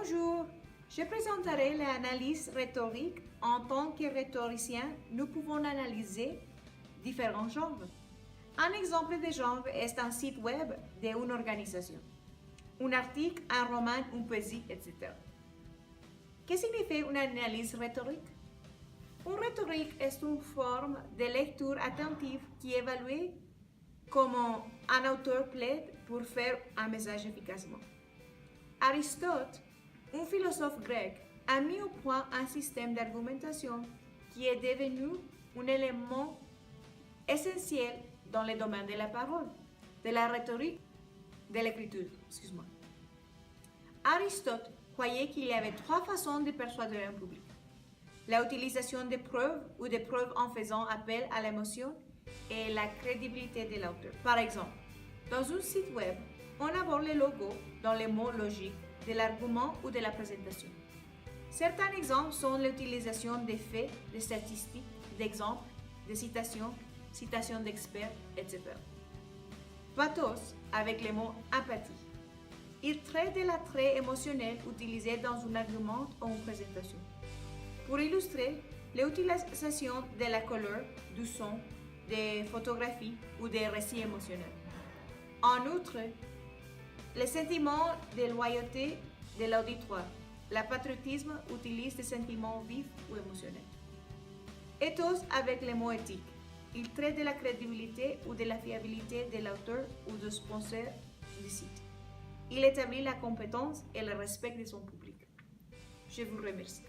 Bonjour, je présenterai l'analyse rhétorique. En tant que rhétoricien, nous pouvons analyser différents genres. Un exemple de genre est un site web d'une organisation, un article, un roman, une poésie, etc. Que signifie une analyse rhétorique? Une rhétorique est une forme de lecture attentive qui évalue comment un auteur plaide pour faire un message efficacement. Aristote, un philosophe grec, a mis au point un système d'argumentation qui est devenu un élément essentiel dans le domaine de la parole, de la rhétorique, de l'écriture. Aristote croyait qu'il y avait trois façons de persuader un public. L'utilisation de preuves ou de preuves en faisant appel à l'émotion et la crédibilité de l'auteur. Par exemple, dans un site web, on aborde le logo dans les mots logiques de l'argument ou de la présentation. Certains exemples sont l'utilisation des faits, des statistiques, d'exemples, des citations, citations d'experts, etc. Pathos avec le mot empathie. Il traite de l'attrait émotionnel utilisé dans un argument ou une présentation. Pour illustrer, l'utilisation de la couleur, du son, des photographies ou des récits émotionnels. En outre, le sentiment de loyauté de l'auditoire. Le patriotisme utilise des sentiments vifs ou émotionnels. Ethos avec le mot éthique. Il traite de la crédibilité ou de la fiabilité de l'auteur ou du sponsor du site. Il établit la compétence et le respect de son public. Je vous remercie.